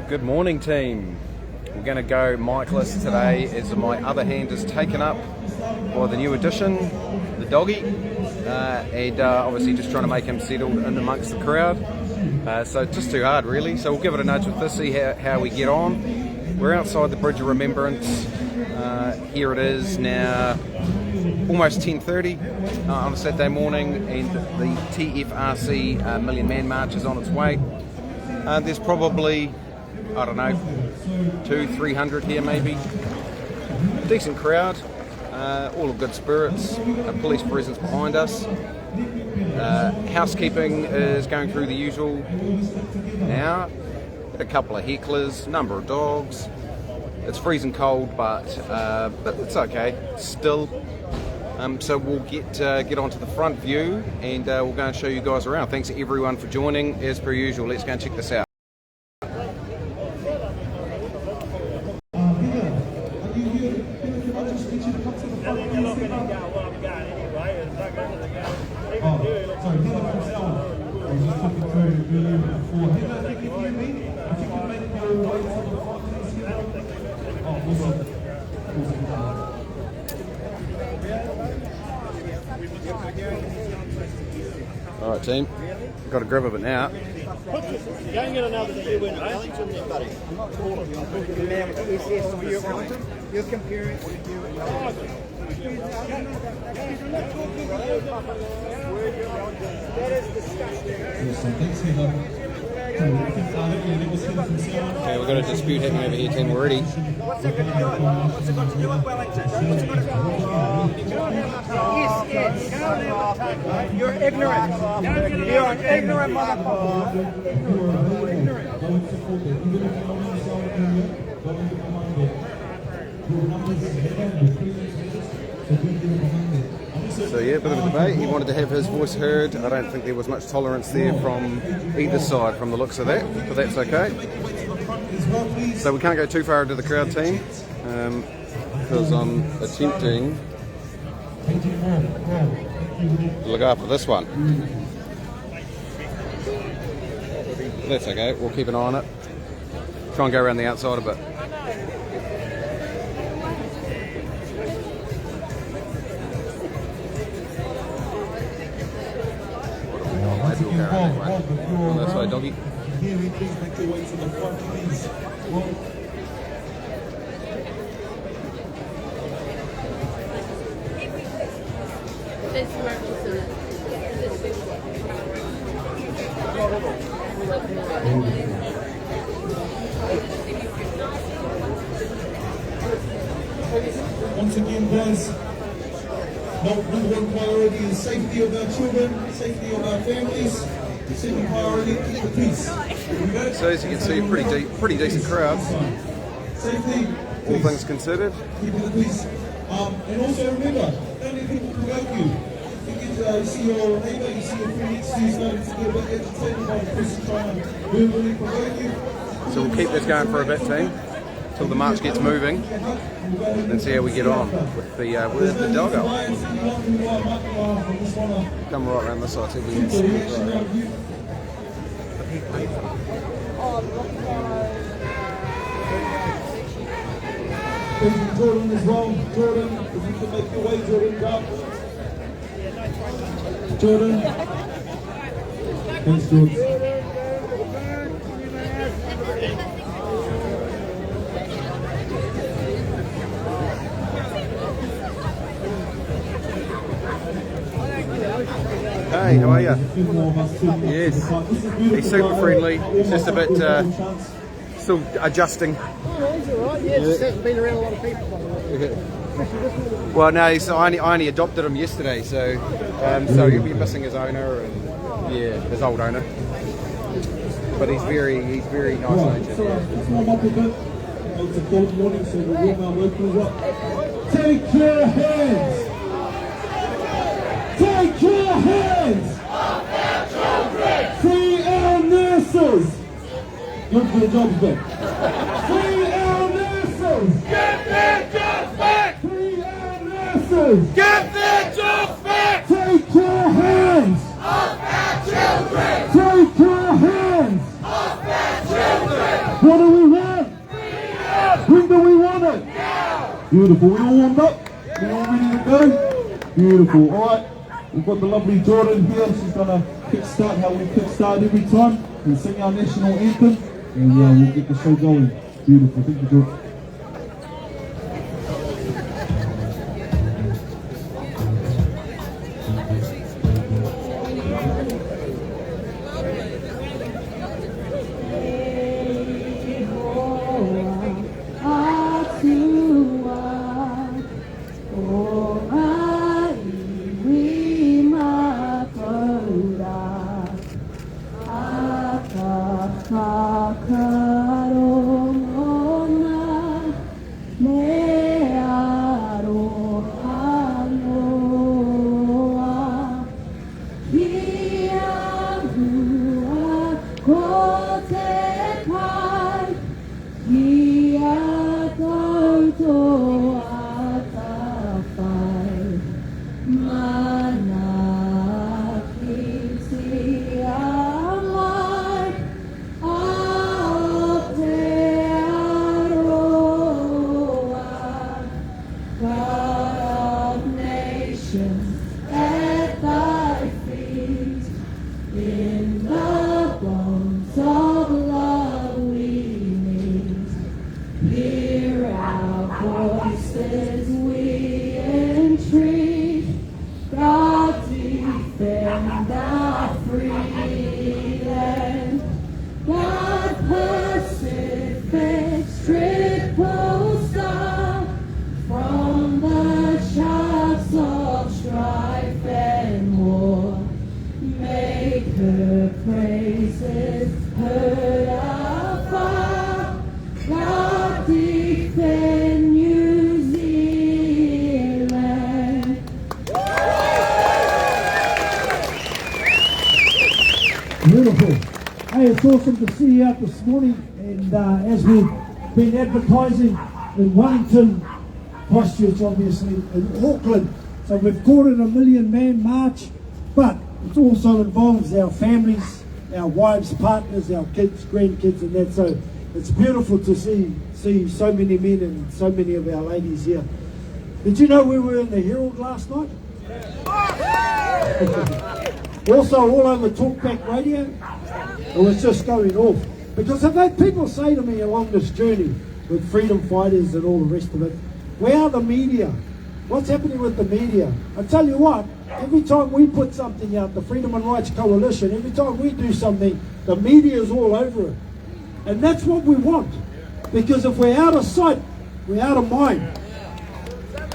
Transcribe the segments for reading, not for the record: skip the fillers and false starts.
Good morning, team. We're going to go Mikeless today as my other hand is taken up by the new addition, the doggy, and obviously just trying to make him settled in amongst the crowd. So just too hard really, so we'll give it a nudge with this, see how we get on. We're outside the Bridge of Remembrance. Here it is now, almost 10:30 on a Saturday morning, and the TFRC Million Man March is on its way. There's probably, I don't know, 200-300 here maybe. Decent crowd, all of good spirits, a police presence behind us. Housekeeping is going through the usual now. A couple of hecklers, number of dogs. It's freezing cold, but it's okay still. So we'll get onto the front view, and we'll go and show you guys around. Thanks everyone for joining. As per usual, let's go and check this out. Alright team, got a grab of it now. You don't get another Kiwi in Wellington then, buddy. I'm not calling you. I'm talking to the man with the SS for you at Wellington. You're comparing what you do at Wellington. That is disgusting. Okay, we've got a dispute happening over here, team, already. What's it got to do it? What's it got to do with Wellington? What's it got to do? Yes, can't have a tongue, mate. You're ignorant. You're an ignorant motherfucker. So yeah, a bit of a debate. He wanted to have his voice heard. I don't think there was much tolerance there from either side from the looks of that, but that's okay. So we can't go too far into the crowd, team, because I'm attempting to look after this one. But that's okay, we'll keep an eye on it. Try and go around the outside a bit. Maybe we'll go around that way. On that side, doggy. Please make your way to the front, please. Once again, guys, number one priority is safety of our children, safety of our families. Second priority, keep the peace. So as you can see, pretty decent crowd. Safety, all things considered. Keeping the peace. And also remember, don't let people provoke you. You see your neighbour, you see your friend next to you starting to get a bit agitated by the person trying to verbally provoke you. So we'll keep this going for a bit, team, till the march gets moving, and see how we get on with the doggo. Come right around this side, see if we can see it. Jordan as well. Jordan, if you can make your way, Jordan, come. Jordan. Thanks, Jordan. Hey, how are you? Yes, he's super friendly. He's just a bit still adjusting. He's alright, yeah, just hasn't been around a lot of people, by the way. Well, no, I only adopted him yesterday, so so he'll be missing his owner and yeah, his old owner. But he's very nice natured. It's a cold morning, so we'll warm our workers up. Take your hands! Take your hands off our children! Free our nurses! Look for the jobs back. Free our nurses! Get their jobs back! Free our nurses! Get their jobs back! Take your hands off our children! Take your hands off our children! What are we Beautiful. We all warmed up? We all ready to go? Beautiful. Alright, we've got the lovely Jordan here. She's going to kickstart how we kickstart every time. We'll sing our national anthem and we'll get the show going. Beautiful. Thank you, Jordan. Beautiful. Hey, it's awesome to see you out this morning, and as we've been advertising in Wellington, Christchurch obviously, in Auckland, so we've called it a $1,000,000 march, but it also involves our families, our wives, partners, our kids, grandkids and that, so it's beautiful to see so many men and so many of our ladies here. Did you know we were in the Herald last night? Also all over Talkback Radio, it was just going off. Because I've had people say to me along this journey with freedom fighters and all the rest of it, where are the media? What's happening with the media? I tell you what, every time we put something out, the Freedom and Rights Coalition, every time we do something, the media is all over it. And that's what we want. Because if we're out of sight, we're out of mind.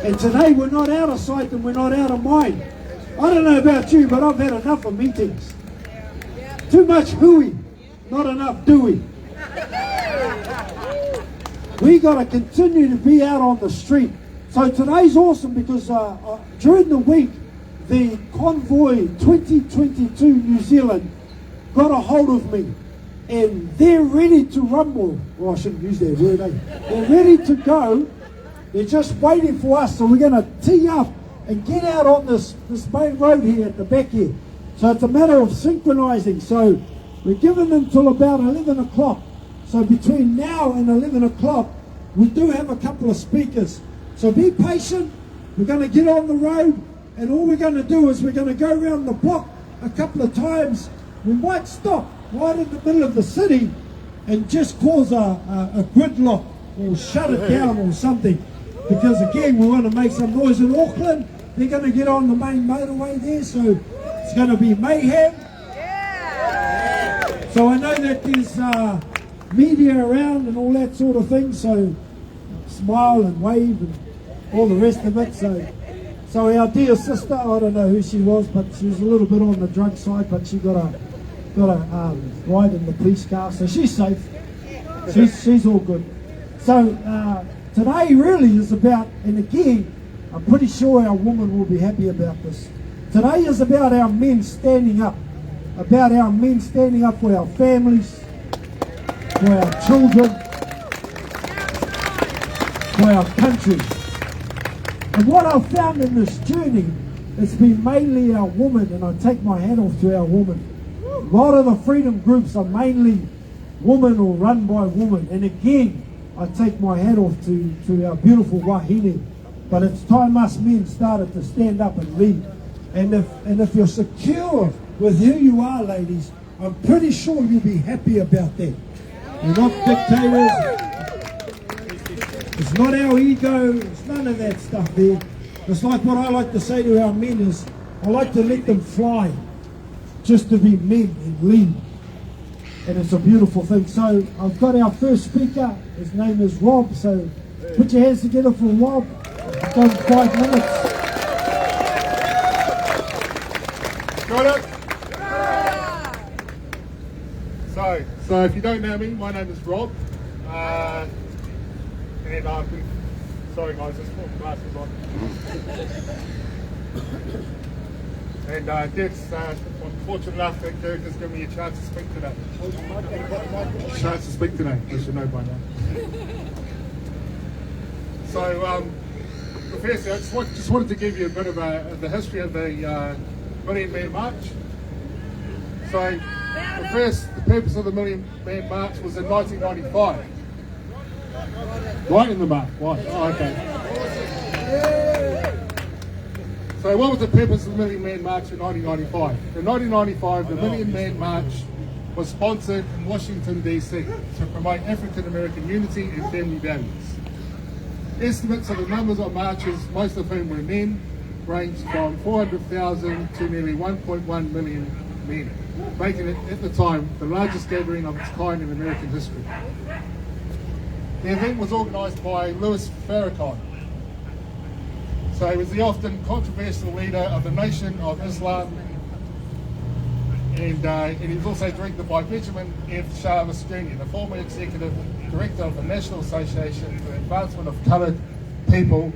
And today we're not out of sight and we're not out of mind. I don't know about you, but I've had enough of meetings. Too much hooey, not enough doing. We got to continue to be out on the street. So today's awesome because during the week, the Convoy 2022 New Zealand got a hold of me. And they're ready to rumble. Well, I shouldn't use that word, eh? They're ready to go. They're just waiting for us. So we're going to tee up and get out on this main road here at the back here. So it's a matter of synchronizing. So we're giving them till about 11 o'clock. So between now and 11 o'clock, we do have a couple of speakers. So be patient. We're going to get on the road. And all we're going to do is we're going to go around the block a couple of times. We might stop right in the middle of the city and just cause a gridlock or shut it down or something. Because again, we want to make some noise in Auckland. They're going to get on the main motorway there, so it's going to be mayhem. Yeah. So I know that there's media around and all that sort of thing, so smile and wave and all the rest of it. So our dear sister, I don't know who she was, but she was a little bit on the drug side, but she got a ride in the police car, so she's safe. She's all good. So today really is about, and again, I'm pretty sure our women will be happy about this. Today is about our men standing up. About our men standing up for our families, for our children, for our country. And what I've found in this journey, it's been mainly our women, and I take my hat off to our women. A lot of the freedom groups are mainly women or run by women. And again, I take my hat off to our beautiful wahine. But it's time us men started to stand up and lead. And if you're secure with who you are, ladies, I'm pretty sure you'll be happy about that. We're not dictators. It's not our ego. It's none of that stuff there. It's like what I like to say to our men is, I like to let them fly, just to be men and lead. And it's a beautiful thing. So I've got our first speaker. His name is Rob. So put your hands together for Rob. He's done 5 minutes. Got it? So if you don't know me, my name is Rob. And I've been, sorry guys, just put my glasses on. And Dev's fortunate enough that Derek has given me a chance to speak today. I should know by now. So, Professor, I just wanted to give you a bit of the history of the Million Man March. So, the purpose of the Million Man March was in 1995. Right in the mark, right, oh, okay. So what was the purpose of the Million Man March in 1995? In 1995, the Million Man March was sponsored in Washington, D.C. to promote African American unity and family values. Estimates of the numbers of marchers, most of whom were men, ranged from 400,000 to nearly 1.1 million men, making it at the time the largest gathering of its kind in American history. The event was organised by Louis Farrakhan. So he was the often controversial leader of the Nation of Islam, and he was also directed by Benjamin F. Shamus Jr., the former executive director of the National Association for the Advancement of Coloured People,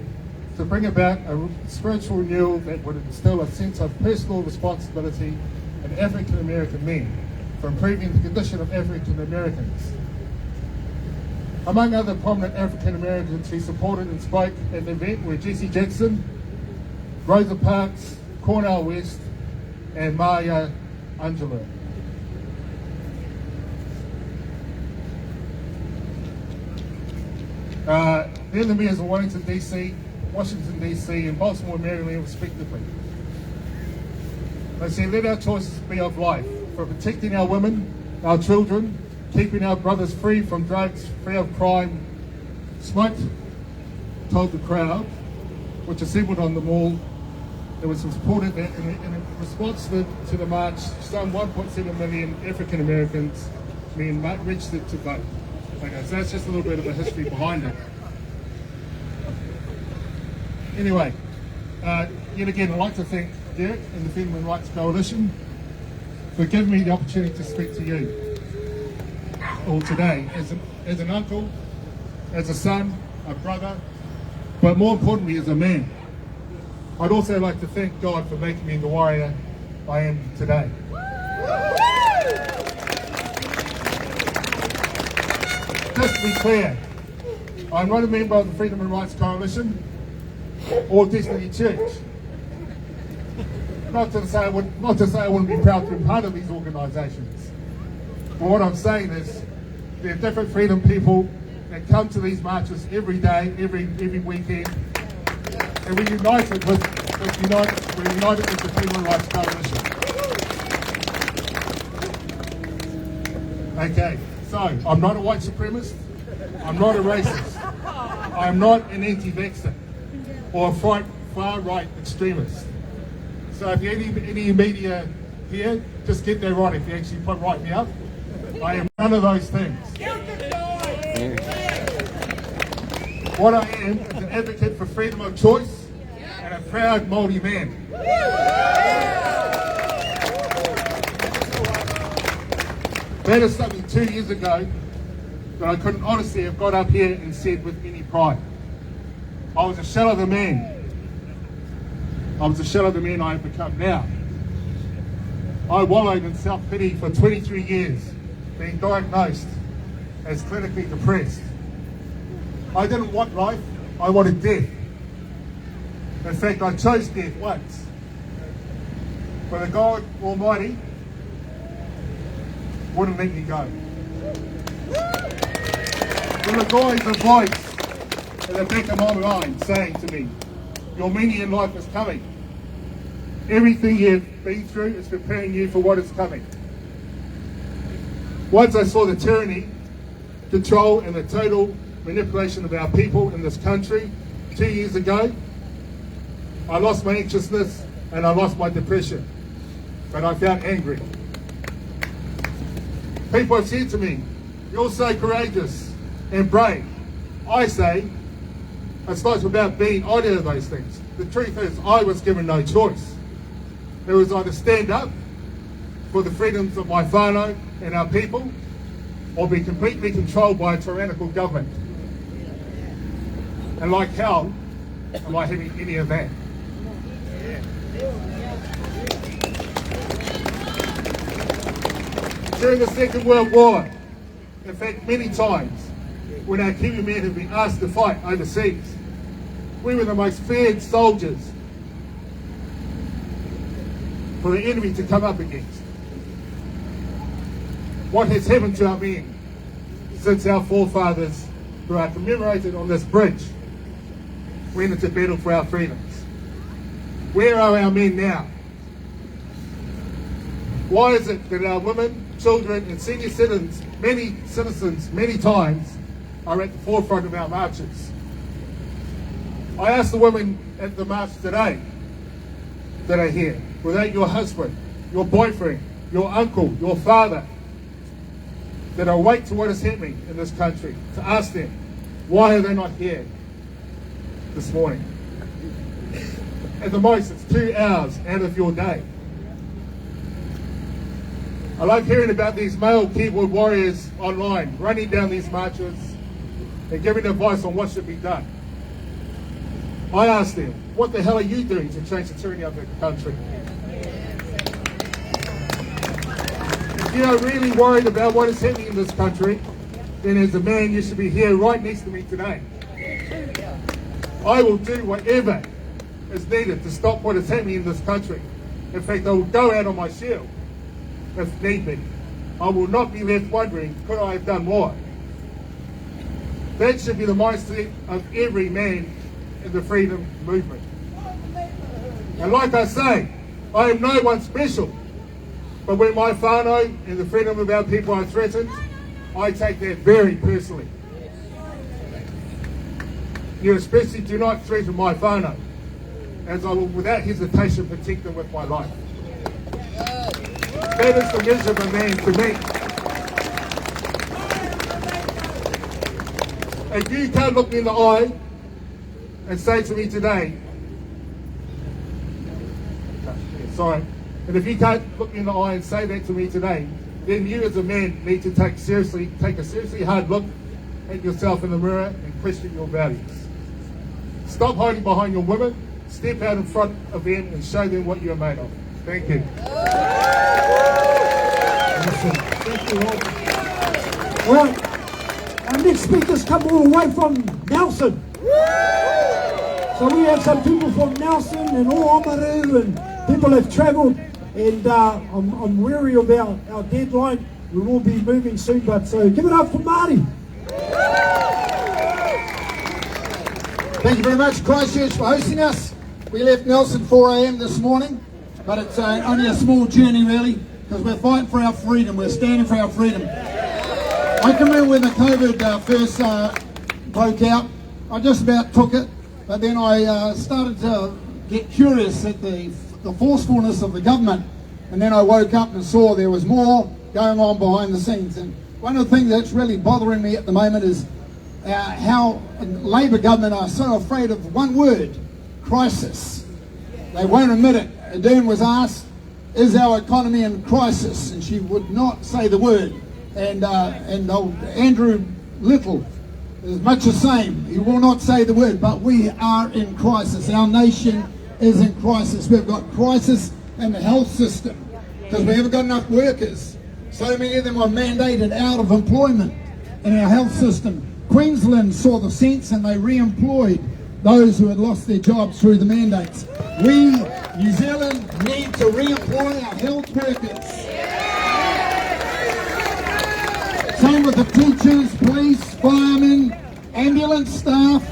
to bring about a spiritual renewal that would instill a sense of personal responsibility in African American men for improving the condition of African Americans. Among other prominent African Americans he supported and spoke at the event were Jesse Jackson, Rosa Parks, Cornel West, and Maya Angelou. They're the mayors of Washington DC, and Baltimore, Maryland, respectively. They said, let our choices be of life, for protecting our women, our children, keeping our brothers free from drugs, free of crime. Smoke told the crowd, which assembled on the mall, that was supported that in response to the march, some 1.7 million African Americans men registered to vote. Okay, so that's just a little bit of a history behind it. Anyway, yet again, I'd like to thank Derek and the Human Rights Coalition for giving me the opportunity to speak to you all today, as an uncle, as a son, a brother, but more importantly as a man. I'd also like to thank God for making me the warrior I am today. Just to be clear, I'm not a member of the Freedom and Rights Coalition or Destiny Church. Not to say I wouldn't be proud to be part of these organisations. But what I'm saying is, there are different freedom people that come to these marches every day, every weekend, and we're united with the Freedom and Rights Coalition. Okay, so I'm not a white supremacist, I'm not a racist, I'm not an anti-vaxxer or a far-right extremist. So if you're any media here, just get that right if you actually write me up. I am none of those things. What I am is an advocate for freedom of choice and a proud Māori man. That is something 2 years ago that I couldn't honestly have got up here and said with any pride. I was a shell of the man. I was a shell of the man I have become now. I wallowed in self-pity for 23 years, being diagnosed as clinically depressed. I didn't want life, I wanted death. In fact, I chose death once. But the God Almighty wouldn't let me go. We There was always a voice in the back of my mind saying to me, your meaning in life is coming. Everything you've been through is preparing you for what is coming. Once I saw the tyranny, control and the total manipulation of our people in this country 2 years ago, I lost my anxiousness and I lost my depression, but I felt angry. People have said to me, you're so courageous and brave. I say, it's not about being either of those things. The truth is, I was given no choice. It was either stand up for the freedoms of my whānau and our people, or be completely controlled by a tyrannical government. And like hell, am I having any of that? During the Second World War, in fact many times, when our Kiwi men have been asked to fight overseas, we were the most feared soldiers for the enemy to come up against. What has happened to our men since our forefathers, who are commemorated on this bridge, went into battle for our freedoms? Where are our men now? Why is it that our women, children and senior citizens, many times, are at the forefront of our marches? I asked the women at the march today that are here, were they your husband, your boyfriend, your uncle, your father, that are awake to what is happening in this country, to ask them, why are they not here this morning? At the most, it's 2 hours out of your day. I love hearing about these male keyboard warriors online, running down these marches and giving advice on what should be done. I asked them, what the hell are you doing to change the tyranny of the country? If you are really worried about what is happening in this country, then as a man you should be here right next to me today. I will do whatever is needed to stop what is happening in this country. In fact, I will go out on my shield if need be. I will not be left wondering, could I have done more? That should be the mindset of every man in the freedom movement. And like I say, I am no one special, but when my whānau and the freedom of our people are threatened, I take that very personally. You especially do not threaten my whānau, as I will without hesitation protect them with my life. That is the measure of a man to me. If you can't look me in the eye and say to me today, and if you can't look me in the eye and say that to me today, then you as a man need to take a seriously hard look at yourself in the mirror and question your values. Stop hiding behind your women, step out in front of them and show them what you're made of. Thank you. Thank you all. All right, our next speakers come all the way from Nelson. So we have some people from Nelson and Oamaru, and people have travelled, and I'm wary about our deadline. We will be moving soon, but so give it up for Marty. Thank you very much, Christchurch, for hosting us. We left Nelson 4 a.m. this morning, but it's only a small journey really, because we're fighting for our freedom, we're standing for our freedom. I can remember when the COVID first broke out, I just about took it, but then I started to get curious at the forcefulness of the government, and then I woke up and saw there was more going on behind the scenes. And one of the things that's really bothering me at the moment is how Labor government are so afraid of one word, crisis. They won't admit it. Ardern was asked, is our economy in crisis? And she would not say the word. And old Andrew Little is much the same. He will not say the word, but we are in crisis. Our nation is in crisis. We've got crisis in the health system because we haven't got enough workers. So many of them are mandated out of employment in our health system. Queensland saw the sense and they re-employed those who had lost their jobs through the mandates. We, New Zealand, need to re-employ our health workers. Same with the teachers, police, firemen, ambulance staff,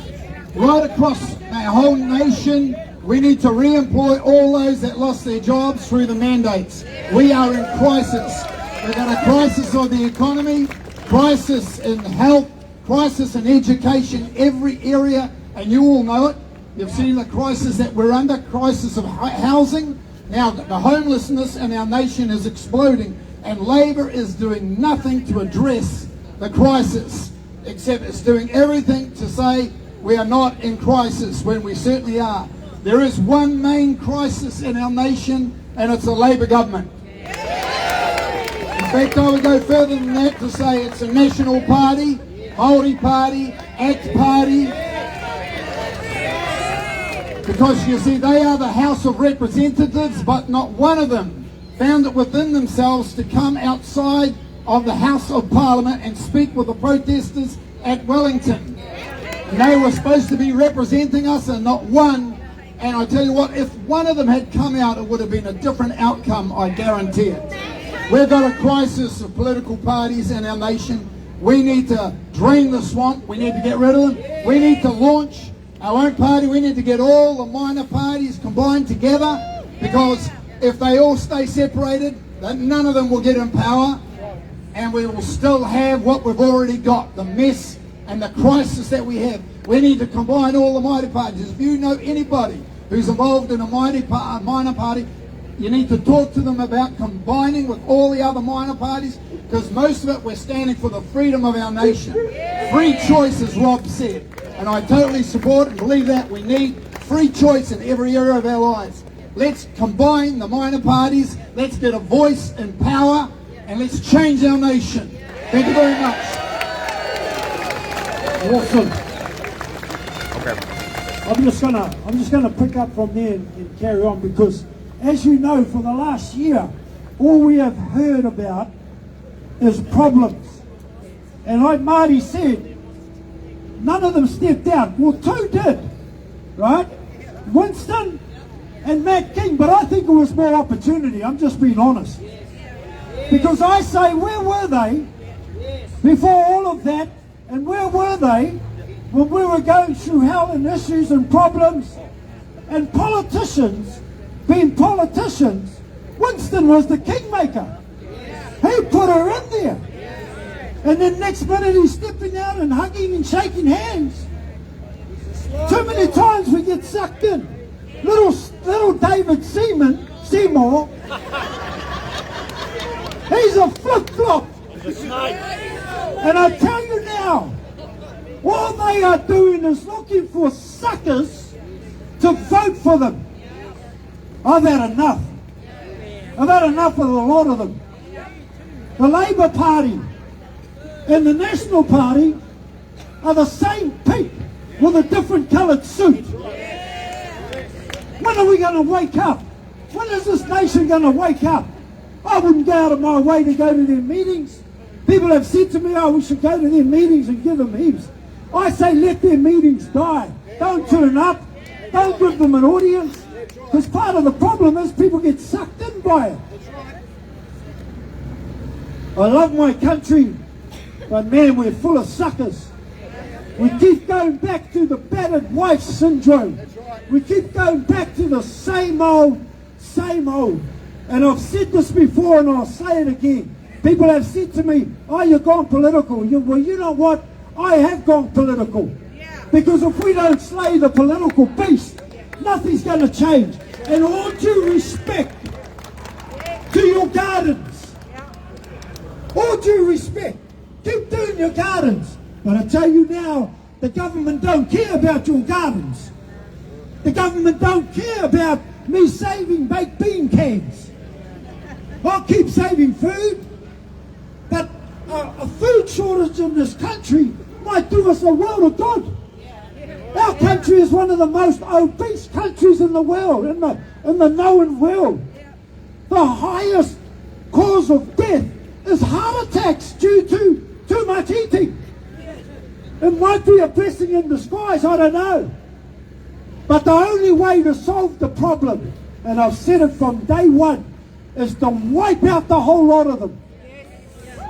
right across our whole nation. We need to re-employ all those that lost their jobs through the mandates. We are in crisis. We've got a crisis of the economy, crisis in health, crisis in education, every area, and you all know it. You've seen the crisis that we're under, crisis of housing. Now the homelessness in our nation is exploding, and Labor is doing nothing to address the crisis, except it's doing everything to say we are not in crisis when we certainly are. There is one main crisis in our nation, and it's a Labor government. In fact, I would go further than that to say it's a National Party, Māori Party, ACT Party, because you see they are the House of Representatives, but not one of them found it within themselves to come outside of the House of Parliament and speak with the protesters at Wellington. And they were supposed to be representing us, and not one. And I tell you what, if one of them had come out, it would have been a different outcome, I guarantee it. We've got a crisis of political parties in our nation. We need to drain the swamp. We need to get rid of them. We need to launch our own party. We need to get all the minor parties combined together, because if they all stay separated, then none of them will get in power, and we will still have what we've already got, the mess and the crisis that we have. We need to combine all the minor parties. If you know anybody who's involved in a minor party, you need to talk to them about combining with all the other minor parties, because most of it, we're standing for the freedom of our nation. Free choice, as Rob said, and I totally support and believe that we need free choice in every area of our lives. Let's combine the minor parties, let's get a voice and power, and let's change our nation. Thank you very much. Awesome. Okay. I'm just gonna pick up from there and carry on, because as you know, for the last year, all we have heard about is problems. And like Marty said, none of them stepped out. Well, two did, right? Winston and Matt King, but I think it was more opportunity. I'm just being honest. Because I say, where were they before all of that? And where were they when we were going through hell and issues and problems? And politicians, being politicians, Winston was the kingmaker. He put her in there. And then next minute he's stepping out and hugging and shaking hands. Too many times we get sucked in. Little David Seymour, he's a flip-flop. And I tell you now, all they are doing is looking for suckers to vote for them. I've had enough. I've had enough of a lot of them. The Labour Party and the National Party are the same peep with a different coloured suit. When are we going to wake up? When is this nation going to wake up? I wouldn't go out of my way to go to their meetings. People have said to me, oh, we should go to their meetings and give them heaps. I say let their meetings die. Don't turn up. Don't give them an audience. Because part of the problem is people get sucked in by it. I love my country, but man, we're full of suckers. We keep going back to the battered wife syndrome. We keep going back to the same old, same old. And I've said this before and I'll say it again. People have said to me, oh, you've gone political. Well, you know what? I have gone political. Because if we don't slay the political beast, nothing's going to change. And all due respect to your gardens, all due respect, keep doing your gardens. But I tell you now, the government don't care about your gardens. The government don't care about me saving baked bean cans. I'll keep saving food, but a food shortage in this country might do us a world of good. Our country is one of the most obese countries in the world, in the known world. The highest cause of death is heart attacks due to too much eating. It might be a blessing in disguise, I don't know. But the only way to solve the problem, and I've said it from day one, is to wipe out the whole lot of them.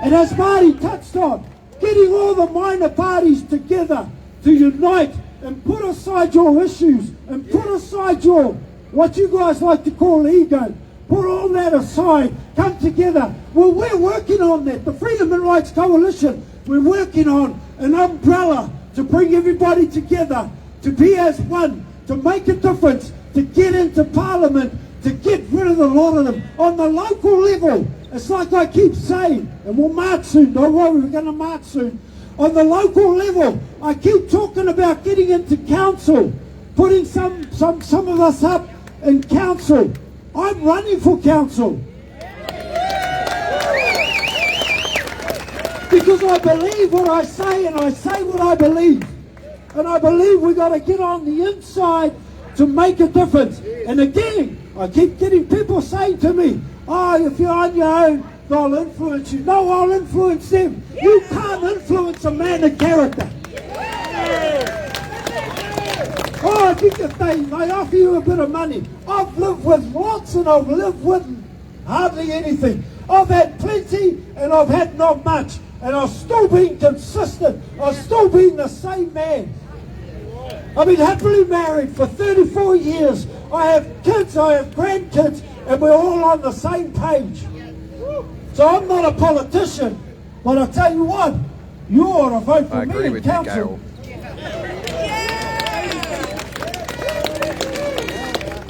And as Marty touched on, getting all the minor parties together to unite and put aside your issues and put aside your, what you guys like to call ego, put all that aside, come together. Well, we're working on that. The Freedom and Rights Coalition, we're working on an umbrella to bring everybody together, to be as one, to make a difference, to get into Parliament, to get rid of a lot of them. On the local level, it's like I keep saying, and we'll march soon, don't worry, we're going to march soon. On the local level, I keep talking about getting into council, putting some of us up in council. I'm running for council. Because I believe what I say, and I say what I believe. And I believe we've got to get on the inside to make a difference. And again, I keep getting people saying to me, oh, if you're on your own, they'll influence you. No, I'll influence them. You can't influence a man of character. Oh, I think if they offer you a bit of money. I've lived with lots and I've lived with hardly anything. I've had plenty and I've had not much. And I've still been consistent. I've still been the same man. I've been happily married for 34 years. I have kids, I have grandkids, and we're all on the same page. So I'm not a politician, but I tell you what, you ought to vote for me in council.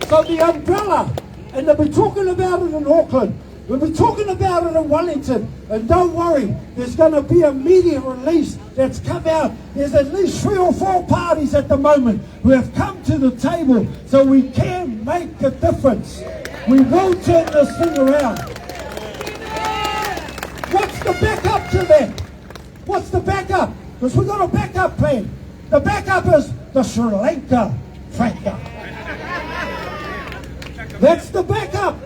So the umbrella, and they'll be talking about it in Auckland, we'll be talking about it in Wellington, and don't worry, there's going to be a media release that's come out. There's at least 3 or 4 parties at the moment who have come to the table, so we can make a difference. We will turn this thing around. What's the backup to that? What's the backup? Because we've got a backup plan. The backup is the Sri Lanka factor. That's the backup.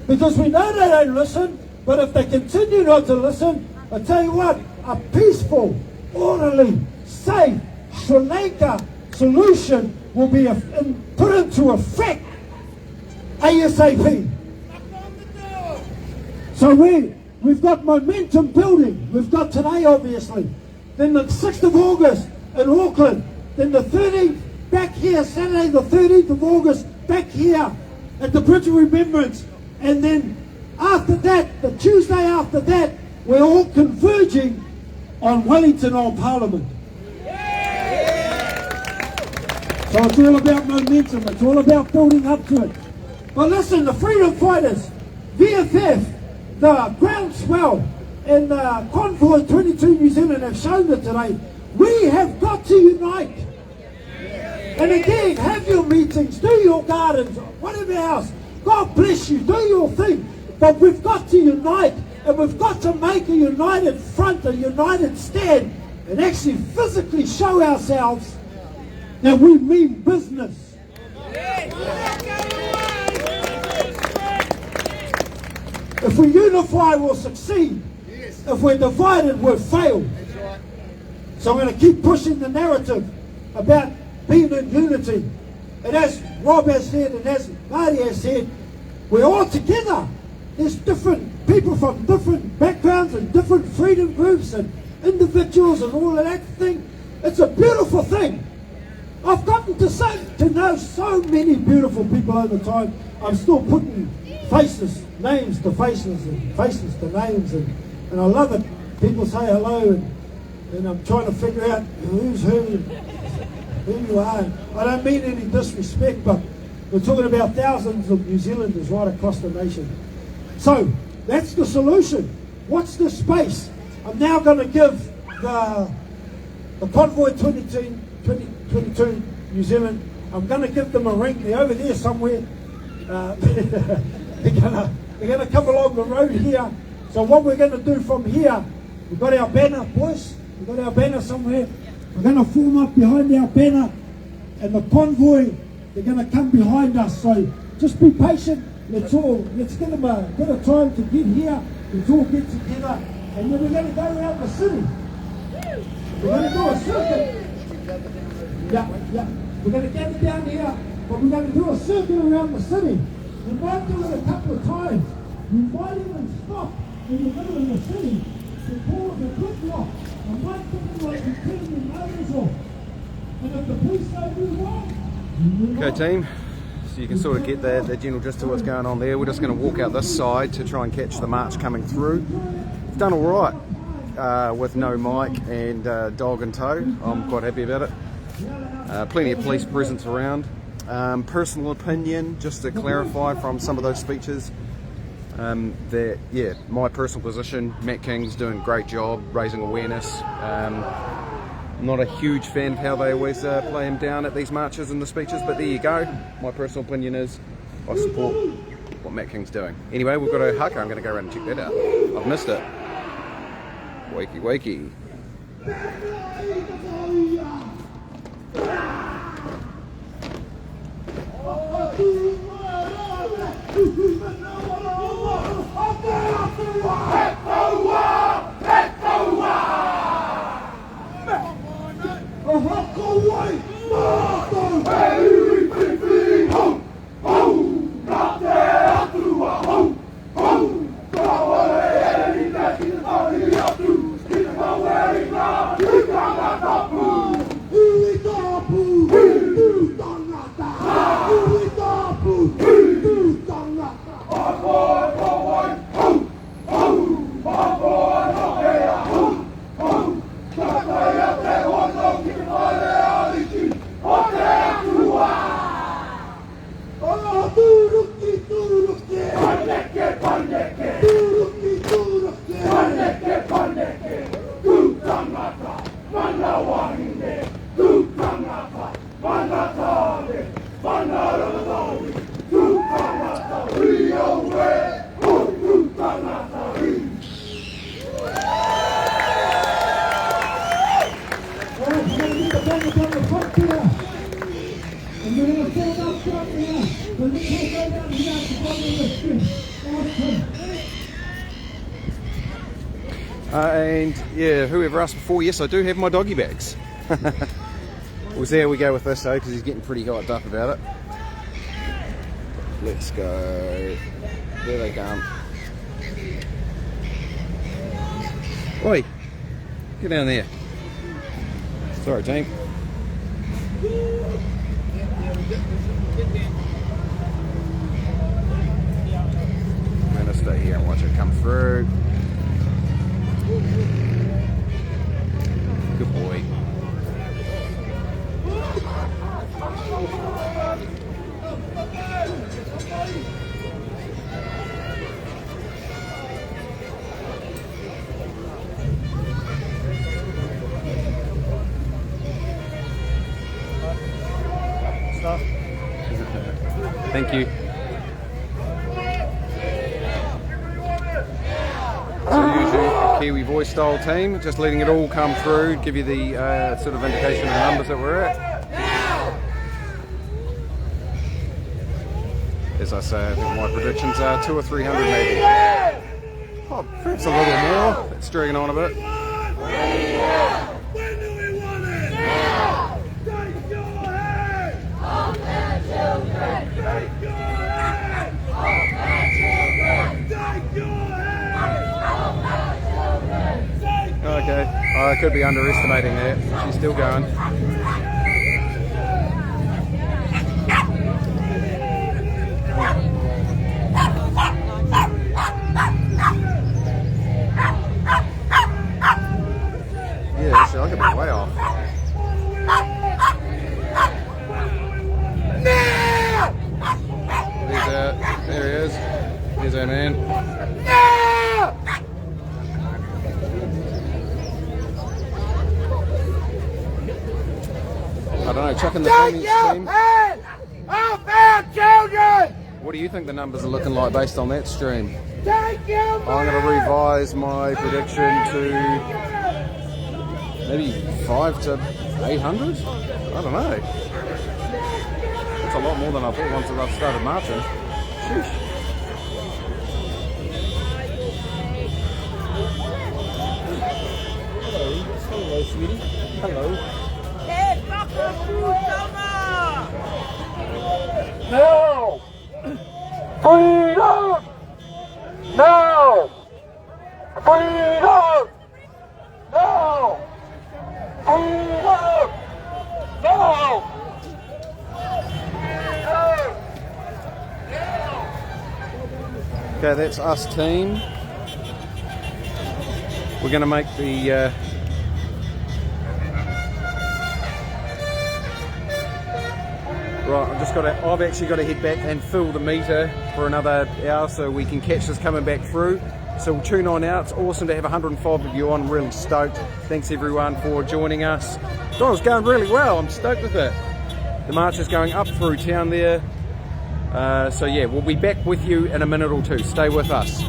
Because we know they don't listen, but if they continue not to listen, I tell you what, a peaceful, orderly, safe Sri Lanka solution will be put into effect ASAP. So we've got momentum building. We've got today, obviously. Then the 6th of August in Auckland. Then the 13th back here, Saturday the 13th of August, back here at the Bridge of Remembrance. And then after that, the Tuesday after that, we're all converging on Wellington on Parliament. So it's all about momentum. It's all about building up to it. But listen, the freedom fighters, VFF, the Groundswell, and the Convoy 22 New Zealand have shown it today. We have got to unite. And again, have your meetings, do your gardens, whatever else. God bless you, do your thing. But we've got to unite, and we've got to make a united front, a united stand, and actually physically show ourselves that we mean business. If we unify, we'll succeed. If we're divided, we'll fail. So I'm going to keep pushing the narrative about being in unity. And as Rob has said, and as Marty has said, we're all together. There's different people from different backgrounds and different freedom groups and individuals and all of that thing. It's a beautiful thing. I've gotten to know so many beautiful people over time. I'm still putting names to faces and faces to names, and I love it. People say hello, and I'm trying to figure out who's who you are. I don't mean any disrespect, but we're talking about thousands of New Zealanders right across the nation. So that's the solution. What's the space? I'm now going to give the Convoy 2022 New Zealand, I'm going to give them a ring. They're over there somewhere. They're going to come along the road here. So what we're going to do from here, we've got our banner, boys. We've got our banner somewhere. We're going to form up behind our banner, and the convoy, they're going to come behind us. So just be patient. Let's give them a bit of time to get here. Let's all get together, and then we're going to go around the city. We're going to do a circuit. Yeah. We're going to gather down here, but we're going to do a circuit around the city. We might do it a couple of times. We might even stop in the middle of the city to cause a quick lock. And one thing like you turn the motors off. And if the police don't do one, Okay team, so you can sort of get the general gist of what's going on there. We're just going to walk out this side to try and catch the march coming through. It's done alright with no mic and dog in tow. I'm quite happy about it. Plenty of police presence around. Personal opinion, just to clarify from some of those speeches, that yeah, my personal position, Matt King's doing a great job raising awareness. Not a huge fan of how they always play him down at these marches and the speeches, but there you go. My personal opinion is I support what Matt King's doing. Anyway, we've got a haka. I'm going to go around and check that out. I've missed it. Wakey wakey. And yeah, whoever asked before, yes, I do have my doggy bags. We'll see how we go with this though, because he's getting pretty hyped up about it. Let's go. There they come. Oi, get down there. Sorry, team. I'm going to stay here and watch it come through. Good boy. Thank you. So usually Kiwi voice style team, just letting it all come through, give you the sort of indication of the numbers that we're at. As I say, I think my predictions are 200 or 300 maybe. Oh, perhaps a little more. It's dragging on a bit. When do we want it? Now! Take your hand! Of their children! Take your hand! Of their children! Take your hand! Of their children! Take your Okay, I could be underestimating that. She's still going. Yeah, so I could be way off. There he is. Here's our man. I don't know, chucking the team. Of their children! What do you think the numbers are looking like based on that stream? Take your I'm going to revise my prediction to maybe 500 to 800? I don't know. That's a lot more than I thought once I've started marching. Sheesh. Hello, sweetie. Hello. No! Freedom! No! Freedom! Now! Freedom! Now! Okay, that's us team. We're going to make the right. I've actually got to head back and fill the meter for another hour so we can catch this coming back through. So we'll tune on out. It's awesome to have 105 of you on. I'm really stoked. Thanks everyone for joining us. God, it's going really well. I'm stoked with it. The march is going up through town there. So yeah, we'll be back with you in a minute or two. Stay with us.